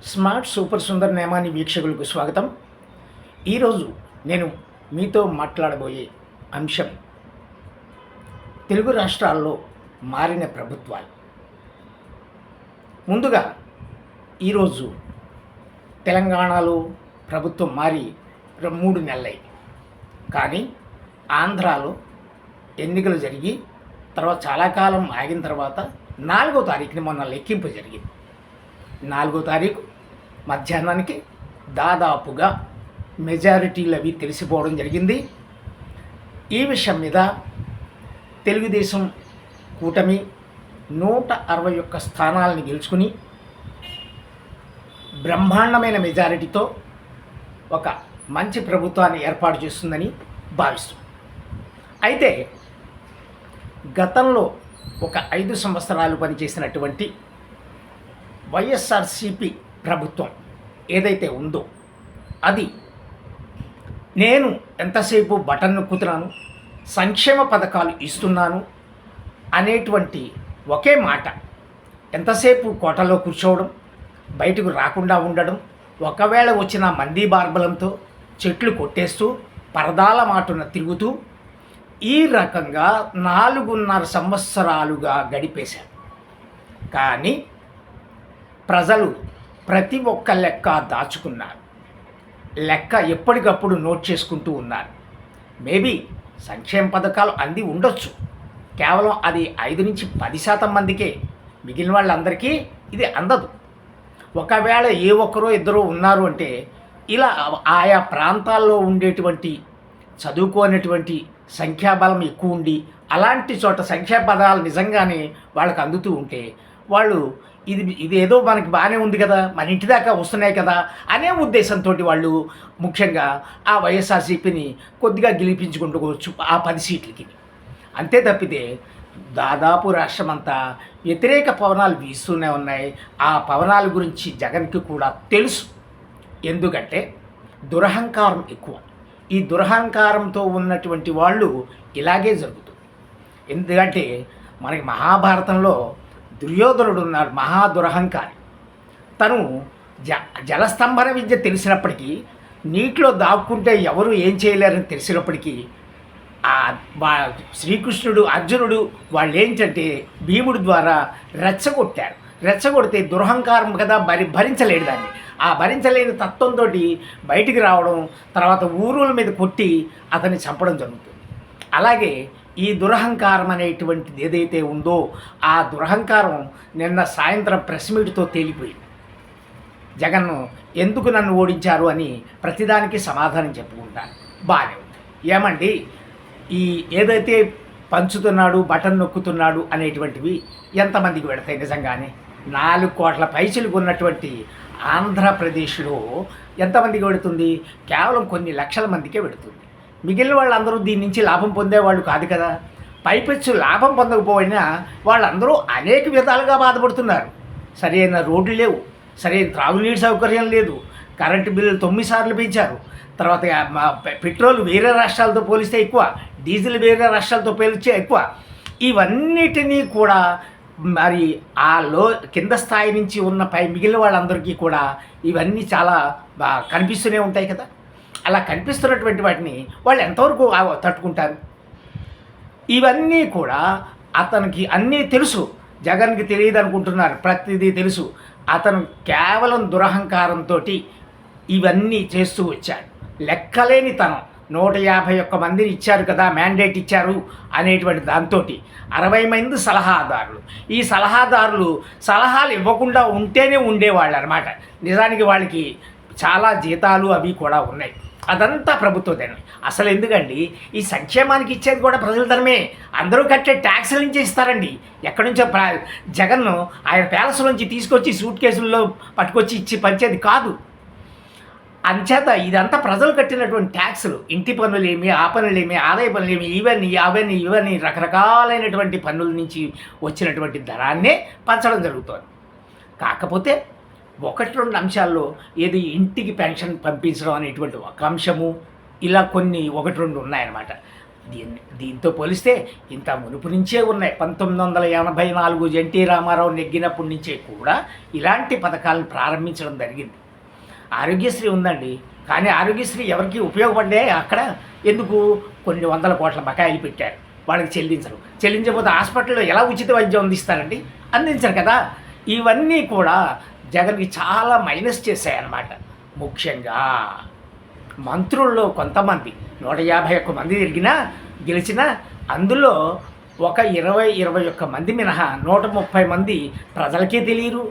Smart super Sundar Nemani వీక్షకులకు స్వాగతం. ఈరోజు నేను మీతో మాట్లాడబోయే అంశం తెలుగు రాష్ట్రాల్లో మారిన ప్రభుత్వాలు. ముందుగా ఈరోజు తెలంగాణలో ప్రభుత్వం మారి 3 నెలలైంది. కానీ ఆంధ్రాలో ఎన్నికలు జరిగి తర్వాత చాలా కాలం ఆగిన తర్వాత 4వ తారీఖుని మొన్న లెక్కింపు జరిగింది. 4వ తారీఖు మధ్యాహ్నానికి దాదాపుగా మెజారిటీలు అవి తెలిసిపోవడం జరిగింది. ఈ విషయం మీద తెలుగుదేశం కూటమి 161 స్థానాలను గెలుచుకుని బ్రహ్మాండమైన మెజారిటీతో ఒక మంచి ప్రభుత్వాన్ని ఏర్పాటు చేస్తుందని భావిస్తుంది. అయితే గతంలో ఒక 5 సంవత్సరాలు పనిచేసినటువంటి వైఎస్ఆర్సిపి ప్రభుత్వం ఏదైతే ఉందో అది నేను ఎంతసేపు బటన్ నొక్కుతున్నాను, సంక్షేమ పథకాలు ఇస్తున్నాను అనేటువంటి ఒకే మాట, ఎంతసేపు కోటలో కూర్చోవడం, బయటకు రాకుండా ఉండడం, ఒకవేళ వచ్చిన మందీ బార్బలంతో చెట్లు కొట్టేస్తూ పరదాల మాటున తిరుగుతూ ఈ రకంగా 4.5 సంవత్సరాలుగా గడిపేశారు. కానీ ప్రజలు ప్రతి ఒక్క లెక్క దాచుకున్నారు. లెక్క ఎప్పటికప్పుడు నోట్ చేసుకుంటూ ఉన్నారు. మేబీ సంక్షేమ పథకాలు అంది ఉండొచ్చు, కేవలం అది 5-10% మందికే, మిగిలిన వాళ్ళందరికీ ఇది అందదు. ఒకవేళ ఏ ఒక్కరో ఇద్దరో ఉన్నారు అంటే ఇలా ఆయా ప్రాంతాల్లో ఉండేటువంటి చదువుకోనటువంటి సంఖ్యాబలం ఎక్కువ ఉండి అలాంటి చోట సంఖ్యా పదాలు నిజంగానే వాళ్ళకి అందుతూ ఉంటే వాళ్ళు ఇది ఏదో మనకి బాగానే ఉంది కదా, మన ఇంటి దాకా వస్తున్నాయి కదా అనే ఉద్దేశంతో వాళ్ళు ముఖ్యంగా ఆ వైఎస్ఆర్సీపీని కొద్దిగా గెలిపించుకుంటుకోవచ్చు ఆ 10 సీట్లకి. అంతే తప్పితే దాదాపు రాష్ట్రమంతా వ్యతిరేక పవనాలు వీస్తూనే ఉన్నాయి. ఆ పవనాల గురించి జగన్కి కూడా తెలుసు. ఎందుకంటే దురహంకారం ఎక్కువ. ఈ దురహంకారంతో ఉన్నటువంటి వాళ్ళు ఇలాగే జరుగుతుంది. ఎందుకంటే మనకి మహాభారతంలో దుర్యోధనుడు ఉన్నాడు, మహా దురహంకారి. తను జలస్తంభన విద్య తెలిసినప్పటికీ, నీటిలో దాక్కుంటే ఎవరు ఏం చేయలేరని తెలిసినప్పటికీ శ్రీకృష్ణుడు అర్జునుడు వాళ్ళు ఏంటంటే భీముడి ద్వారా రెచ్చగొట్టారు. రెచ్చగొడితే దురహంకారం కదా, భరించలేడు దాన్ని. ఆ భరించలేని తత్వంతో బయటికి రావడం, తర్వాత ఊరుల మీద కొట్టి అతన్ని చంపడం జరుగుతుంది. అలాగే ఈ దురహంకారం అనేటువంటిది ఏదైతే ఉందో ఆ దురహంకారం నిన్న సాయంత్రం ప్రెస్ మీట్తో తేలిపోయింది. జగన్ ఎందుకు నన్ను ఓడించారు అని ప్రతిదానికి సమాధానం చెప్పుకుంటాను. బాగానే ఉంది. ఏమండి, ఈ ఏదైతే పంచుతున్నాడు, బటన్ నొక్కుతున్నాడు అనేటువంటివి ఎంతమందికి పెడతాయి? నిజంగానే 4 కోట్ల పైసలు ఉన్నటువంటి ఆంధ్రప్రదేశ్లో ఎంతమందికి పెడుతుంది? కేవలం కొన్ని లక్షల మందికే పెడుతుంది. మిగిలిన వాళ్ళందరూ దీని నుంచి లాభం పొందేవాళ్ళు కాదు కదా. పైపెచ్చు లాభం పొందకపోయినా వాళ్ళందరూ అనేక విధాలుగా బాధపడుతున్నారు. సరైన రోడ్లు లేవు, సరైన త్రాగునీటి సౌకర్యం లేదు, కరెంటు బిల్లులు 9 సార్లు పెంచారు. తర్వాత పెట్రోల్ వేరే రాష్ట్రాలతో పోలిస్తే ఎక్కువ, డీజిల్ వేరే రాష్ట్రాలతో పోలిస్తే ఎక్కువ. ఇవన్నిటినీ కూడా మరి కింద స్థాయి నుంచి ఉన్న మిగిలిన వాళ్ళందరికీ కూడా ఇవన్నీ చాలా కనిపిస్తూనే ఉంటాయి కదా. అలా కనిపిస్తున్నటువంటి వాటిని వాళ్ళు ఎంతవరకు తట్టుకుంటారు? ఇవన్నీ కూడా అతనికి అన్నీ తెలుసు. జగన్కి తెలియదు అనుకుంటున్నారు, ప్రతిదీ తెలుసు. అతను కేవలం దురహంకారంతో ఇవన్నీ చేస్తూ వచ్చాడు. లెక్కలేని తనం. 151 మందిని ఇచ్చారు కదా, మ్యాండేట్ ఇచ్చారు అనేటువంటి దాంతో 60 మంది సలహాదారులు. ఈ సలహాదారులు సలహాలు ఇవ్వకుండా ఉంటేనే ఉండేవాళ్ళు అనమాట. నిజానికి వాళ్ళకి చాలా జీతాలు అవి కూడా ఉన్నాయి. అదంతా ప్రభుత్వ ధనమే. అసలు ఎందుకండి ఈ సంక్షేమానికి ఇచ్చేది కూడా ప్రజల ధనమే. అందరూ కట్టే ట్యాక్సుల నుంచి ఇస్తారండి. ఎక్కడి నుంచో జగన్ ఆయన ప్యాలెస్ నుంచి తీసుకొచ్చి సూట్ కేసుల్లో పట్టుకొచ్చి ఇచ్చి పంచేది కాదు. అంచేత ఇదంతా ప్రజలు కట్టినటువంటి ట్యాక్సులు. ఇంటి పన్నులేమి, ఆ పన్నులేమి, ఆదాయ పన్నులేమి, ఇవన్నీ రకరకాలైనటువంటి పన్నుల నుంచి వచ్చినటువంటి ధనాన్నే పంచడం జరుగుతుంది. కాకపోతే 1-2 అంశాల్లో ఏది ఇంటికి పెన్షన్ పంపించడం అనేటువంటి ఒక అంశము, ఇలా కొన్ని 1-2 ఉన్నాయన్నమాట. దీంతో పోలిస్తే ఇంత మునుపు నుంచే ఉన్నాయి. 1984 ఎన్టీ రామారావు నెగ్గినప్పటి నుంచే కూడా ఇలాంటి పథకాలను ప్రారంభించడం జరిగింది. ఆరోగ్యశ్రీ ఉందండి, కానీ ఆరోగ్యశ్రీ ఎవరికి ఉపయోగపడ్డాయి? అక్కడ ఎందుకు కొన్ని వందల కోట్ల బకాయిలు పెట్టారు, వాళ్ళకి చెల్లించకపోతే హాస్పిటల్లో ఎలా ఉచిత వైద్యం అందిస్తారండి? అందించరు కదా. ఇవన్నీ కూడా జగన్కి చాలా మైనస్ చేశాయన్నమాట. ముఖ్యంగా మంత్రుల్లో కొంతమంది 151 మంది గెలిచినా అందులో ఒక 21 మంది మినహా 130 మంది ప్రజలకే తెలియరు.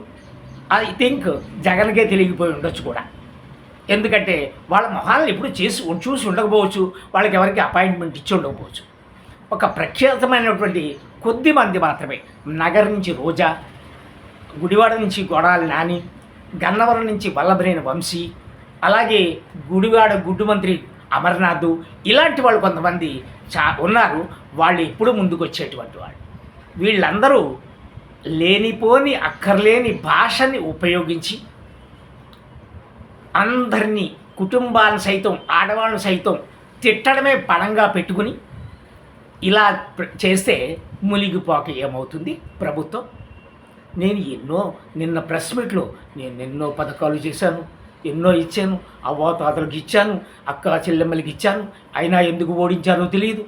ఐ థింక్ జగన్కే తెలియకపోయి ఉండొచ్చు కూడా. ఎందుకంటే వాళ్ళ మొహాలను ఎప్పుడు చూసి ఉండకపోవచ్చు, వాళ్ళకి ఎవరికి అపాయింట్మెంట్ ఇచ్చి ఉండకపోవచ్చు. ఒక ప్రఖ్యాతమైనటువంటి కొద్ది మంది మాత్రమే, నగర్ నుంచి రోజా, గుడివాడ నుంచి గొడాలి నాని, గన్నవరం నుంచి వల్లభనేని వంశీ, అలాగే గుడివాడ గుడ్డు మంత్రి అమర్నాథ్, ఇలాంటి వాళ్ళు కొంతమంది ఉన్నారు. వాళ్ళు ఎప్పుడు ముందుకు వచ్చేటువంటి వాళ్ళు. వీళ్ళందరూ లేనిపోని అక్కర్లేని భాషని ఉపయోగించి అందరినీ, కుటుంబాలను సైతం, ఆడవాళ్ళను సైతం తిట్టడమే పణంగా పెట్టుకుని ఇలా చేస్తే మునిగిపోక ఏమవుతుంది ప్రభుత్వం? నిన్న ప్రెస్ మీట్లో నేను ఎన్నో పథకాలు చేశాను, ఎన్నో ఇచ్చాను, అవ్వాతాతలకు ఇచ్చాను, అక్క చెల్లెమ్మలకి ఇచ్చాను, అయినా ఎందుకు ఓడించారో తెలియదు.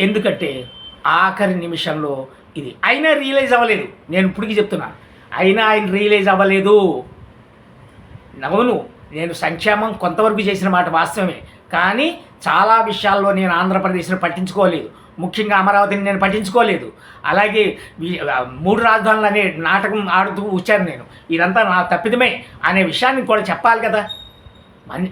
ఎందుకంటే ఆఖరి నిమిషంలో ఇది అయినా రియలైజ్ అవ్వలేదు. నేను ఇప్పటికీ చెప్తున్నాను, అయినా ఆయన రియలైజ్ అవ్వలేదు. అవును, నేను సంక్షేమం కొంతవరకు చేసిన మాట వాస్తవమే, కానీ చాలా విషయాల్లో నేను ఆంధ్రప్రదేశ్ను పట్టించుకోలేదు. ముఖ్యంగా అమరావతిని నేను పట్టించుకోలేదు. అలాగే 3 రాజధానులు అనే నాటకం ఆడుతూ వచ్చాను నేను. ఇదంతా నా తప్పిదమే అనే విషయాన్ని కూడా చెప్పాలి కదా.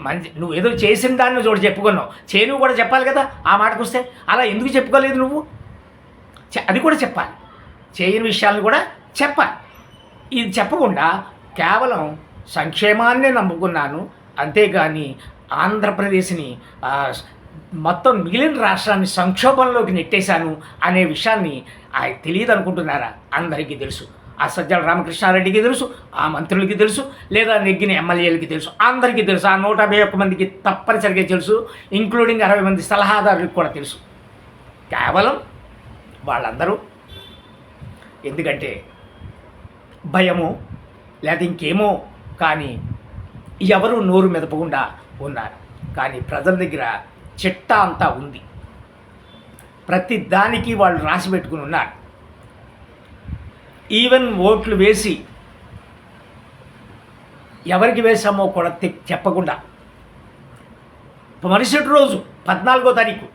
మంచి నువ్వు ఏదో చేసిన దాన్ని చూడ చెప్పుకున్నావు, చేను కూడా చెప్పాలి కదా. ఆ మాటకు వస్తే అలా ఎందుకు చెప్పుకోలేదు నువ్వు? అది కూడా చెప్పాలి, చేయని విషయాలను కూడా చెప్పాలి. ఇది చెప్పకుండా కేవలం సంక్షేమాన్నే నమ్ముకున్నాను, అంతేగాని ఆంధ్రప్రదేశ్ని మొత్తం మిగిలిన రాష్ట్రాన్ని సంక్షోభంలోకి నెట్టేశాను అనే విషయాన్ని తెలియదు అనుకుంటున్నారా? అందరికీ తెలుసు. ఆ సజ్జల రామకృష్ణారెడ్డికి తెలుసు, ఆ మంత్రులకి తెలుసు, లేదా నెగ్గిన ఎమ్మెల్యేలకి తెలుసు, అందరికీ తెలుసు. ఆ 151 మందికి తప్పనిసరిగా తెలుసు, ఇంక్లూడింగ్ 60 మంది సలహాదారులకు కూడా తెలుసు. కేవలం వాళ్ళందరూ ఎందుకంటే భయమో లేదా ఇంకేమో కానీ ఎవరు నోరు మెదపకుండా ఉన్నారు. కానీ ప్రజల దగ్గర చిట్టా అంతా ఉంది, ప్రతి దానికి వాళ్ళు రాసి పెట్టుకుని ఉన్నారు. ఈవెన్ ఓట్లు వేసి ఎవరికి వేసామో కూడా చెప్పకుండా మరుసటి రోజు 14వ తారీఖు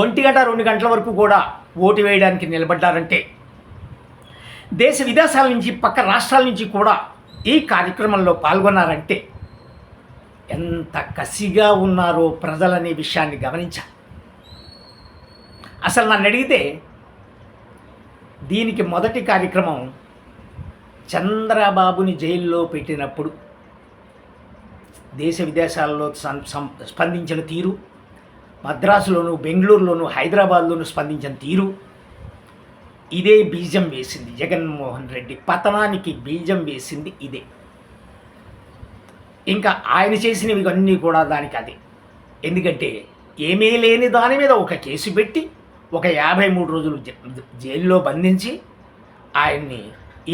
1 గంట 2 గంటల వరకు కూడా ఓటు వేయడానికి నిలబడ్డారంటే, దేశ విదేశాల నుంచి, పక్క రాష్ట్రాల నుంచి కూడా ఈ కార్యక్రమంలో పాల్గొన్నారంటే ఎంత కసిగా ఉన్నారో ప్రజలనే విషయాన్ని గమనించాలి. అసలు నన్ను అడిగితే దీనికి మొదటి కార్యక్రమం చంద్రబాబుని జైల్లో పెట్టినప్పుడు దేశ విదేశాల్లో స్పందించిన తీరు, మద్రాసులోను, బెంగళూరులోను, హైదరాబాద్లోను స్పందించిన తీరు, ఇదే బీజం వేసింది. జగన్మోహన్ రెడ్డి పతనానికి బీజం వేసింది ఇదే. ఇంకా ఆయన చేసినవి అన్నీ కూడా దానికి అదే. ఎందుకంటే ఏమీ లేని దాని మీద ఒక కేసు పెట్టి ఒక 53 రోజులు జైల్లో బంధించి ఆయన్ని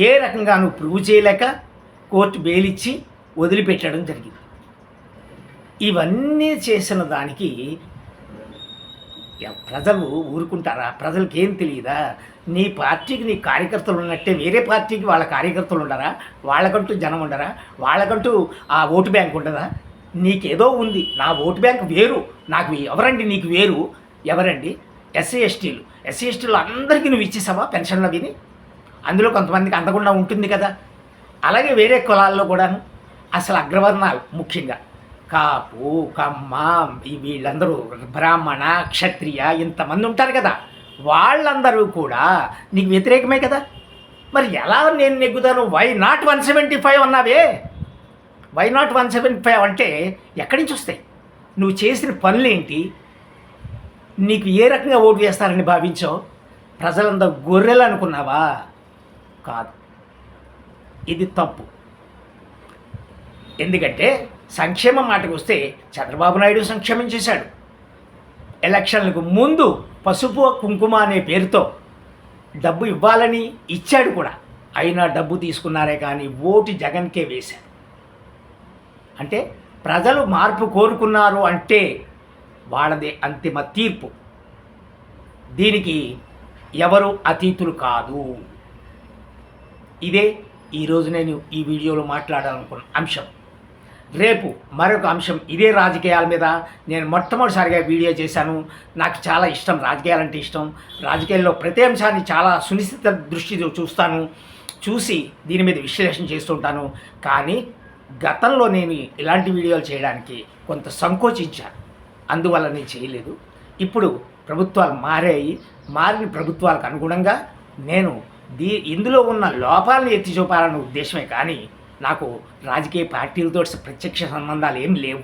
ఏ రకంగానూ ప్రూవ్ చేయలేక కోర్టు బెయిల్ ఇచ్చి వదిలిపెట్టడం జరిగింది. ఇవన్నీ చేసిన దానికి ప్రజలు ఊరుకుంటారా? ప్రజలకి ఏం తెలియదా? నీ పార్టీకి నీ కార్యకర్తలు ఉన్నట్టే వేరే పార్టీకి వాళ్ళ కార్యకర్తలు ఉండరా? వాళ్ళకంటూ జనం ఉండరా? వాళ్ళకంటూ ఆ ఓటు బ్యాంక్ ఉండదా? నీకేదో ఉంది, నా ఓటు బ్యాంక్ వేరు, నాకు ఎవరండి నీకు వేరు? ఎవరండి? ఎస్సీ ఎస్టీలు అందరికీ నువ్వు ఇచ్చేసావా పెన్షన్లు విని? అందులో కొంతమందికి అందకుండా ఉంటుంది కదా. అలాగే వేరే కులాల్లో కూడాను అసలు అగ్రవర్ణాలు, ముఖ్యంగా కాపు, కమ్మ, వీళ్ళందరూ బ్రాహ్మణ, క్షత్రియ, ఇంతమంది ఉంటారు కదా, వాళ్ళందరూ కూడా నీకు వ్యతిరేకమే కదా. మరి ఎలా నేను నెగ్గుతాను? వై నాట్ 175 అన్నావే? వై నాట్ 175 అంటే ఎక్కడి నుంచి వస్తాయి? నువ్వు చేసిన పనులేంటి? నీకు ఏ రకంగా ఓటు వేస్తారని భావించావు? ప్రజలందరూ గొర్రెలు అనుకున్నావా? కాదు, ఇది తప్పు. ఎందుకంటే సంక్షేమం మాటకు వస్తే చంద్రబాబు నాయుడు సంక్షేమం చేశాడు, ఎలక్షన్లకు ముందు పసుపు కుంకుమ అనే పేరుతో డబ్బు ఇవ్వాలని ఇచ్చాడు కూడా. అయినా డబ్బు తీసుకున్నారే కానీ ఓటు జగన్కే వేశారు. అంటే ప్రజలు మార్పు కోరుకున్నారు అంటే వాళ్ళదే అంతిమ తీర్పు. దీనికి ఎవరు అతీతులు కాదు. ఇదే ఈరోజు నేను ఈ వీడియోలో మాట్లాడాలనుకున్న అంశం. రేపు మరొక అంశం ఇదే రాజకీయాల మీద నేను మొట్టమొదటిసారిగా వీడియో చేశాను. నాకు చాలా ఇష్టం, రాజకీయాలంటే ఇష్టం. రాజకీయాల్లో ప్రతి అంశాన్ని చాలా సునిశ్చిత దృష్టితో చూసి దీని మీద విశ్లేషణ చేస్తుంటాను. కానీ గతంలో నేను ఇలాంటి వీడియోలు చేయడానికి కొంత సంకోచించాను, అందువల్ల నేను చేయలేదు. ఇప్పుడు ప్రభుత్వాలు మారిన ప్రభుత్వాలకు అనుగుణంగా నేను ఇందులో ఉన్న లోపాలను ఎత్తి చూపాలన్న ఉద్దేశమే కానీ నాకు రాజకీయ పార్టీలతో ప్రత్యక్ష సంబంధాలు ఏం లేవు.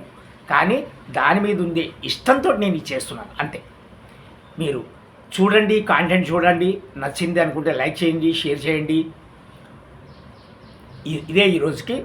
కానీ దాని మీద ఉండే ఇష్టంతో నేను ఇది చేస్తున్నాను అంతే. మీరు చూడండి, కాంటెంట్ చూడండి, నచ్చింది అనుకుంటే లైక్ చేయండి, షేర్ చేయండి. ఇదే ఈరోజుకి